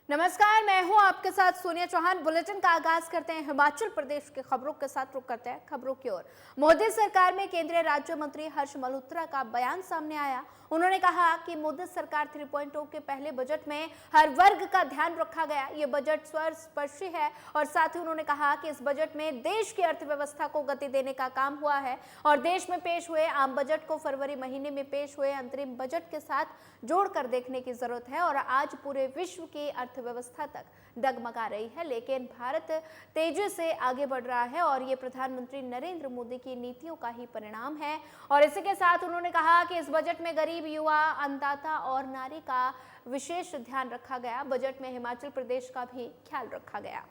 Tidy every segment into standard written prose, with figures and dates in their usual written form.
नमस्कार, मैं हूं आपके साथ सोनिया चौहान। बुलेटिन का आगाज करते हैं हिमाचल प्रदेश के खबरों के साथ। रुक करते हैं खबरों की ओर। मोदी सरकार में केंद्रीय राज्य मंत्री हर्ष मल्होत्रा का बयान सामने आया। उन्होंने कहा कि मोदी सरकार 3.0 के पहले बजट में हर वर्ग का ध्यान रखा गया। ये बजट स्पर्शस्पर्शी है और साथ ही उन्होंने कहा कि इस बजट में देश की अर्थव्यवस्था को गति देने का काम हुआ है और देश में पेश हुए आम बजट को फरवरी महीने में पेश हुए अंतरिम बजट के साथ जोड़कर देखने की जरूरत है। और आज पूरे विश्व की अर्थव्यवस्था तक डगमगा रही है, लेकिन भारत तेजी से आगे बढ़ रहा है और ये प्रधानमंत्री नरेंद्र मोदी की नीतियों का ही परिणाम है। और इसी के साथ उन्होंने कहा कि इस बजट में गरीब, युवा, अन्नदाता और नारी का विशेष ध्यान रखा गया। बजट में हिमाचल प्रदेश का भी ख्याल रखा गया।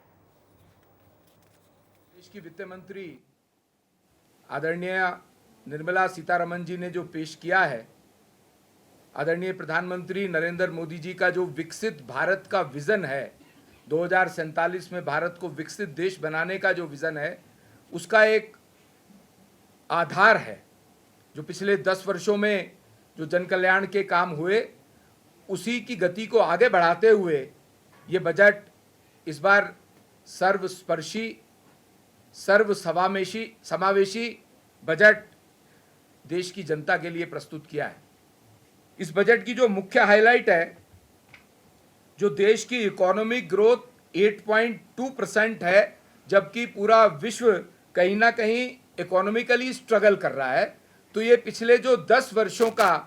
देश की वित्त मंत्री आदरणीय निर्मला सीतारमण जी ने जो पेश किया है, आदरणीय प्रधानमंत्री नरेंद्र मोदी जी का जो विकसित भारत का विजन है, 2047 में भारत को विकसित देश बनाने का जो विजन है, उसका एक आधार है। जो पिछले 10 वर्षों में जो जन कल्याण के काम हुए, उसी की गति को आगे बढ़ाते हुए ये बजट इस बार सर्वस्पर्शी, समावेशी बजट देश की जनता के लिए प्रस्तुत किया है। इस बजट की जो मुख्य हाईलाइट है, जो देश की इकोनॉमिक ग्रोथ 8.2% है, जबकि पूरा विश्व कहीं ना कहीं इकोनॉमिकली स्ट्रगल कर रहा है। तो ये पिछले जो 10 वर्षों का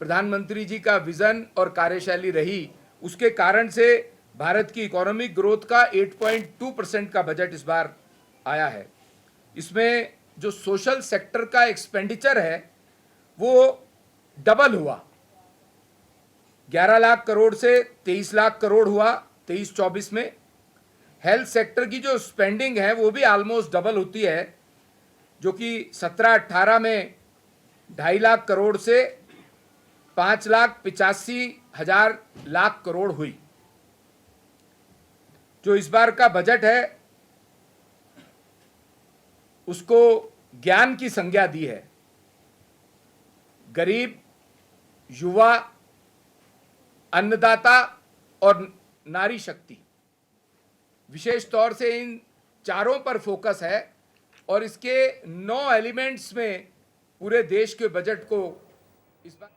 प्रधानमंत्री जी का विजन और कार्यशैली रही, उसके कारण से भारत की इकोनॉमिक ग्रोथ का 8.2% का बजट इस बार आया है। इसमें जो सोशल सेक्टर का एक्सपेंडिचर है वो डबल हुआ, 11 लाख करोड़ से 23 लाख करोड़ हुआ 23-24 में। हेल्थ सेक्टर की जो स्पेंडिंग है वो भी ऑलमोस्ट डबल होती है, जो कि 17-18 में 2.5 लाख करोड़ से 5,85,000 लाख करोड़ हुई। जो इस बार का बजट है उसको ज्ञान की संज्ञा दी है। गरीब, युवा, अन्नदाता और नारी शक्ति, विशेष तौर से इन चारों पर फोकस है और इसके 9 एलिमेंट्स में पूरे देश के बजट को इस बार।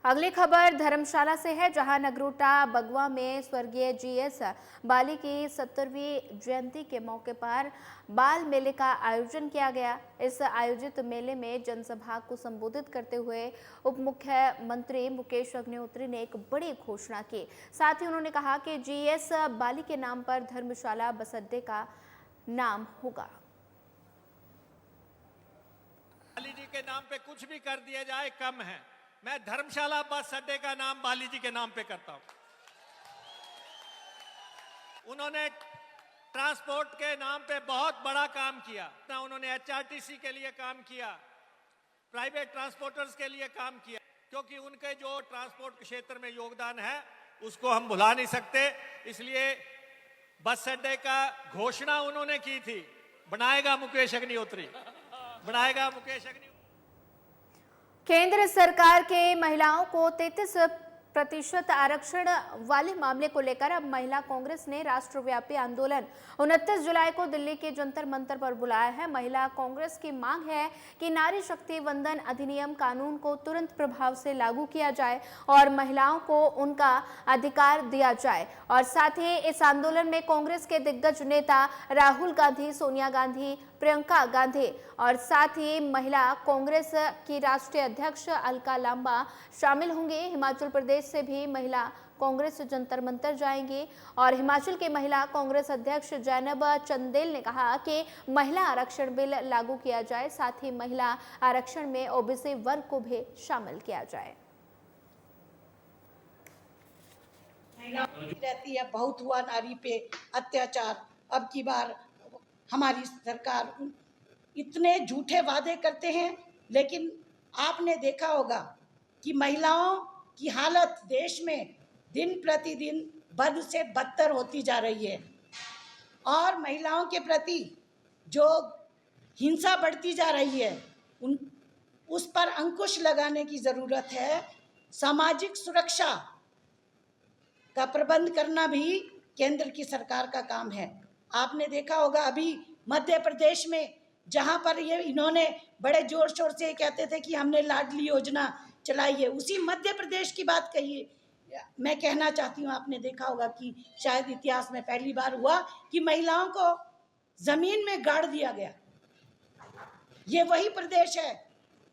अगली खबर धर्मशाला से है, जहां नगरोटा बगवा में स्वर्गीय जीएस बाली की 70वीं जयंती के मौके पर बाल मेले का आयोजन किया गया। इस आयोजित मेले में जनसभा को संबोधित करते हुए उप मुख्यमंत्री मुकेश अग्निहोत्री ने एक बड़ी घोषणा की। साथ ही उन्होंने कहा कि जीएस बाली के नाम पर धर्मशाला बस अड्डे का नाम होगा। बाली जी के नाम पे कुछ भी कर दिया जाए कम है। मैं धर्मशाला बस अड्डे का नाम बाली जी के नाम पे करता हूं। उन्होंने ट्रांसपोर्ट के नाम पे बहुत बड़ा काम किया। उन्होंने एचआरटीसी के लिए काम किया, प्राइवेट ट्रांसपोर्टर्स के लिए काम किया, क्योंकि उनके जो ट्रांसपोर्ट क्षेत्र में योगदान है उसको हम भुला नहीं सकते। इसलिए बस अड्डे का घोषणा उन्होंने की थी, बनाएगा मुकेश अग्निहोत्री, बनाएगा मुकेश अग्निहोत्री। केंद्र सरकार के महिलाओं को 33% आरक्षण वाले मामले को लेकर अब महिला कांग्रेस ने राष्ट्रव्यापी आंदोलन 29 जुलाई को दिल्ली के जंतर मंतर पर बुलाया है। महिला कांग्रेस की मांग है कि नारी शक्ति वंदन अधिनियम कानून को तुरंत प्रभाव से लागू किया जाए और महिलाओं को उनका अधिकार दिया जाए। और साथ ही इस आंदोलन में कांग्रेस के दिग्गज नेता राहुल गांधी, सोनिया गांधी, प्रियंका गांधी और साथ ही महिला कांग्रेस की राष्ट्रीय अध्यक्ष अलका लांबा शामिल होंगे। हिमाचल प्रदेश से भी महिला कांग्रेस जंतर मंतर जाएंगी और हिमाचल के महिला कांग्रेस अध्यक्ष जैनब चंदेल ने कहा कि महिला आरक्षण बिल लागू किया जाए, साथ ही महिला आरक्षण में ओबीसी वर्ग को भी शामिल किया जाए। रहती है, बहुत हुआ नारी पे अत्याचार। अब की बार हमारी सरकार इतने झूठे वादे करते हैं, लेकिन आपने देखा होगा कि महिलाओं की हालत देश में दिन प्रतिदिन बद से बदतर होती जा रही है और महिलाओं के प्रति जो हिंसा बढ़ती जा रही है उस पर अंकुश लगाने की ज़रूरत है। सामाजिक सुरक्षा का प्रबंध करना भी केंद्र की सरकार का काम है। आपने देखा होगा अभी मध्य प्रदेश में जहां पर ये इन्होंने बड़े जोर शोर से कहते थे कि हमने लाडली योजना चलाई है, उसी मध्य प्रदेश की बात कही मैं कहना चाहती हूँ। आपने देखा होगा कि शायद इतिहास में पहली बार हुआ कि महिलाओं को जमीन में गाड़ दिया गया। ये वही प्रदेश है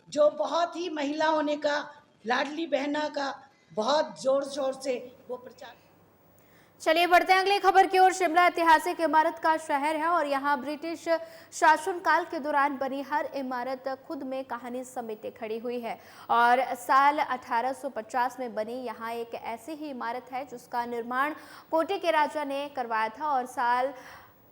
जो बहुत ही महिलाओं ने का लाडली बहना का बहुत जोर शोर से वो प्रचार। चलिए बढ़ते हैं अगली खबर की ओर। शिमला ऐतिहासिक इमारत का शहर है और यहाँ ब्रिटिश शासनकाल के दौरान बनी हर इमारत खुद में कहानी समेटे खड़ी हुई है और साल 1850 में बनी यहाँ एक ऐसी ही इमारत है जिसका निर्माण कोटे के राजा ने करवाया था और साल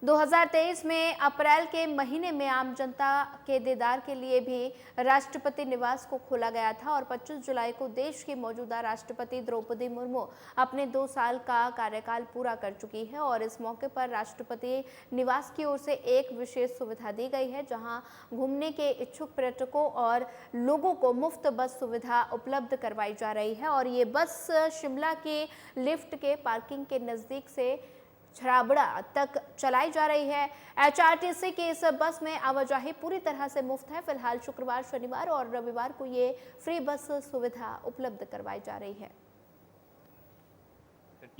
2023 में अप्रैल के महीने में आम जनता के दीदार के लिए भी राष्ट्रपति निवास को खोला गया था और 25 जुलाई को देश की मौजूदा राष्ट्रपति द्रौपदी मुर्मू अपने 2 साल का कार्यकाल पूरा कर चुकी है और इस मौके पर राष्ट्रपति निवास की ओर से एक विशेष सुविधा दी गई है जहां घूमने के इच्छुक पर्यटकों और लोगों को मुफ्त बस सुविधा उपलब्ध करवाई जा रही है और ये बस शिमला के लिफ्ट के पार्किंग के नज़दीक से छराबड़ा तक चलाई जा रही है। एचआरटीसी की इस बस में आवाजाही पूरी तरह से मुफ्त है। फिलहाल शुक्रवार, शनिवार और रविवार को ये फ्री बस सुविधा उपलब्ध करवाई जा रही है।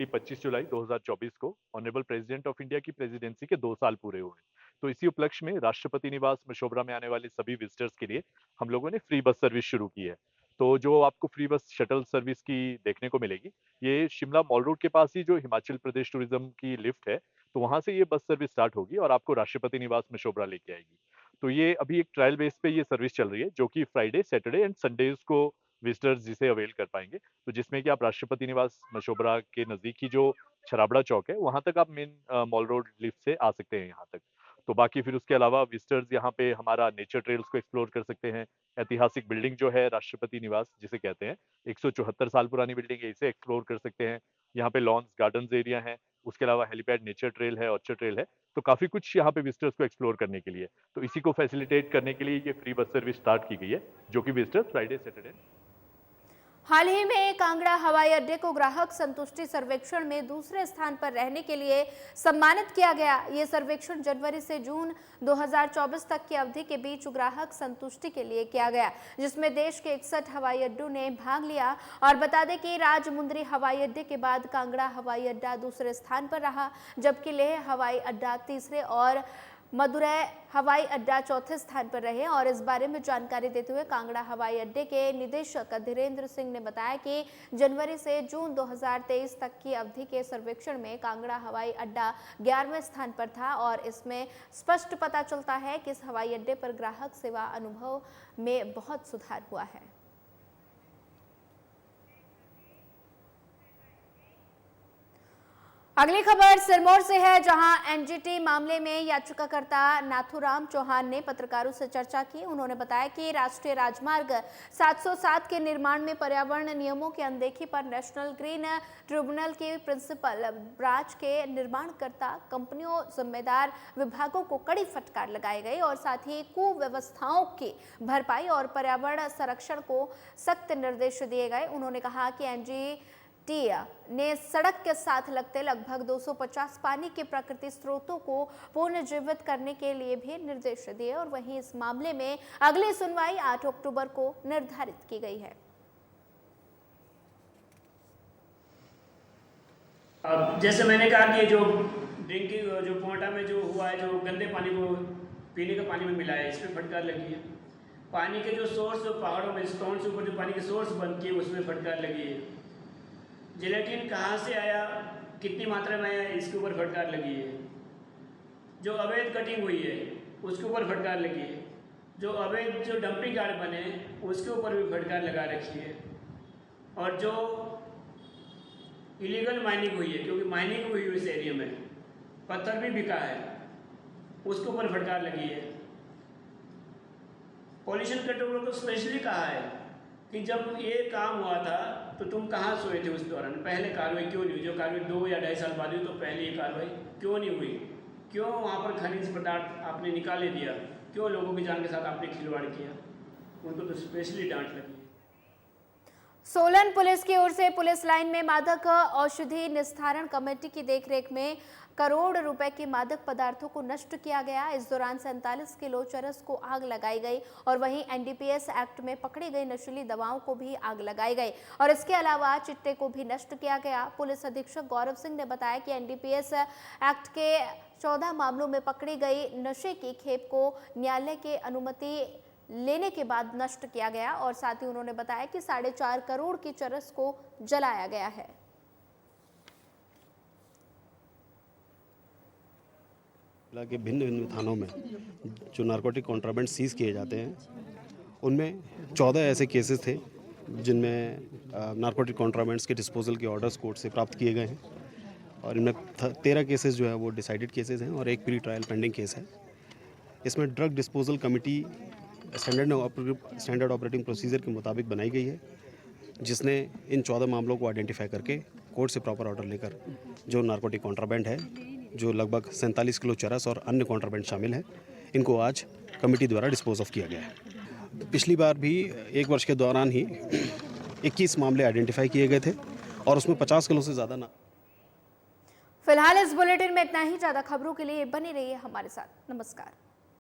25 जुलाई 2024 को ऑनरेबल प्रेसिडेंट ऑफ इंडिया की प्रेसिडेंसी के 2 साल पूरे हुए। तो इसी उपलक्ष्य में राष्ट्रपति निवास मशोबरा में आने वाले सभी विजिटर्स के लिए हम लोगों ने फ्री बस सर्विस शुरू की है। तो जो आपको फ्री बस शटल सर्विस की देखने को मिलेगी, ये शिमला मॉल रोड के पास ही जो हिमाचल प्रदेश टूरिज्म की लिफ्ट है, तो वहां से ये बस सर्विस स्टार्ट होगी और आपको राष्ट्रपति निवास मशोबरा लेके आएगी। तो ये अभी एक ट्रायल बेस पे ये सर्विस चल रही है जो कि फ्राइडे, सैटरडे एंड संडेज को विजिटर्स जिसे अवेल कर पाएंगे। तो जिसमें कि आप राष्ट्रपति निवास मशोबरा के नजदीक ही जो छराबड़ा चौक है वहां तक आप मेन मॉल रोड लिफ्ट से आ सकते हैं यहाँ तक। तो बाकी फिर उसके अलावा विजिटर्स यहाँ पे हमारा नेचर ट्रेल्स को एक्सप्लोर कर सकते हैं। ऐतिहासिक बिल्डिंग जो है राष्ट्रपति निवास जिसे कहते हैं, 174 साल पुरानी बिल्डिंग है, इसे एक्सप्लोर कर सकते हैं। यहाँ पे लॉन्स, गार्डन्स एरिया है, उसके अलावा हेलीपैड, नेचर ट्रेल है, ऑर्चर्ड ट्रेल है। तो काफी कुछ यहाँ पे विजिटर्स को एक्सप्लोर करने के लिए, तो इसी को फैसिलिटेट करने के लिए ये फ्री बस सर्विस स्टार्ट की गई है जो कि विजिटर्स फ्राइडे, सैटरडे। हाल ही में कांगड़ा हवाई अड्डे को ग्राहक संतुष्टि सर्वेक्षण में दूसरे स्थान पर रहने के लिए सम्मानित किया गया। ये सर्वेक्षण जनवरी से जून 2024 तक की अवधि के बीच ग्राहक संतुष्टि के लिए किया गया, जिसमें देश के 61 हवाई अड्डों ने भाग लिया। और बता दें कि राजमुंद्री हवाई अड्डे के बाद कांगड़ा हवाई अड्डा दूसरे स्थान पर रहा, जबकि लेह हवाई अड्डा तीसरे और मदुरै हवाई अड्डा चौथे स्थान पर रहे। और इस बारे में जानकारी देते हुए कांगड़ा हवाई अड्डे के निदेशक धीरेन्द्र सिंह ने बताया कि जनवरी से जून 2023 तक की अवधि के सर्वेक्षण में कांगड़ा हवाई अड्डा 11वें स्थान पर था और इसमें स्पष्ट पता चलता है कि इस हवाई अड्डे पर ग्राहक सेवा अनुभव में बहुत सुधार हुआ है। अगली खबर सिरमौर से है, जहां एनजीटी मामले में याचिकाकर्ता नाथूराम चौहान ने पत्रकारों से चर्चा की। उन्होंने बताया कि राष्ट्रीय राजमार्ग 707 के निर्माण में पर्यावरण नियमों की अनदेखी पर नेशनल ग्रीन ट्रिब्यूनल के प्रिंसिपल ब्रांच के निर्माणकर्ता कंपनियों, जिम्मेदार विभागों को कड़ी फटकार लगाई गई और साथ ही कुव्यवस्थाओं की भरपाई और पर्यावरण संरक्षण को सख्त निर्देश दिए गए। उन्होंने कहा कि एनजीटी ने सड़क के साथ लगते लगभग 250 पानी के प्राकृतिक स्रोतों को पुनर्जीवित करने के लिए भी निर्देश दिए और वहीं इस मामले में अगली सुनवाई 8 अक्टूबर को निर्धारित की गई है। अब जैसे मैंने कहा कि जो ड्रिंकिंग जो पोटा में जो हुआ है, जो गंदे पानी को पीने का पानी में मिला है, इस पर फटकार लगी है। पानी के जो सोर्स जो पहाड़ों में स्टोन से ऊपर जो पानी की सोर्स बनती है उसमें फटकार लगी है। जिलेटिन कहाँ से आया, कितनी मात्रा में आया, इसके ऊपर फटकार लगी है। जो अवैध कटिंग हुई है उसके ऊपर फटकार लगी है। जो अवैध जो डंपिंग यार्ड बने उसके ऊपर भी फटकार लगा रखी है। और जो इलीगल माइनिंग हुई है, क्योंकि माइनिंग हुई है इस एरिया में, पत्थर भी बिका है, उसके ऊपर फटकार लगी है। पॉल्यूशन कंट्रोल को स्पेशली कहा है कि जब ये काम हुआ था तो तुम कहाँ सोए थे उस दौरान, पहले कार्रवाई क्यों नहीं हुई? जो कार्रवाई 2 या 2.5 साल बाद हुई तो पहले ये कार्रवाई क्यों नहीं हुई? क्यों वहाँ पर खनिज पदार्थ आपने निकाले दिया? क्यों लोगों की जान के साथ आपने खिलवाड़ किया? उनको तो स्पेशली डांट लगी। सोलन पुलिस की ओर से पुलिस लाइन में मादक औषधि निस्तारण कमेटी की देखरेख में करोड़ रुपए के मादक पदार्थों को नष्ट किया गया। इस दौरान 47 किलो चरस को आग लगाई गई और वहीं एनडीपीएस एक्ट में पकड़ी गई नशीली दवाओं को भी आग लगाई गई और इसके अलावा चिट्टे को भी नष्ट किया गया। पुलिस अधीक्षक गौरव सिंह ने बताया कि एनडीपीएस एक्ट के 14 मामलों में पकड़ी गई नशे की खेप को न्यायालय के अनुमति लेने के बाद नष्ट किया गया और साथ ही उन्होंने बताया कि 4.5 करोड़ की चरस को जलाया गया है। जिला के भिन्न भिन्न थानों में जो नारकोटिक कॉन्ट्राबैंड सीज किए जाते हैं उनमें 14 ऐसे केसेस थे जिनमें नारकोटिक कॉन्ट्राबैंड्स के डिस्पोजल के ऑर्डर्स कोर्ट से प्राप्त किए गए हैं और इनमें 13 केसेस जो है वो डिसाइडेड केसेस हैं और एक प्री ट्रायल पेंडिंग केस है। इसमें drug disposal committee standard operating procedure के मुताबिक बनाई गई है, जिसने इन 14 मामलों को आइडेंटिफाई करके कोर्ट से प्रॉपर ऑर्डर लेकर जो नारकोटिक कॉन्ट्राबैंड है, जो लगभग 47 किलो चरस और अन्य कॉन्ट्राबैंड शामिल है, इनको आज कमेटी द्वारा डिस्पोज ऑफ किया गया है। पिछली बार भी एक वर्ष के दौरान ही 21 मामले आइडेंटिफाई किए गए थे और उसमें 50 किलो से ज़्यादा ना। फिलहाल इस बुलेटिन में इतना ही। ज़्यादा खबरों के लिए बने रहिए हमारे साथ। नमस्कार।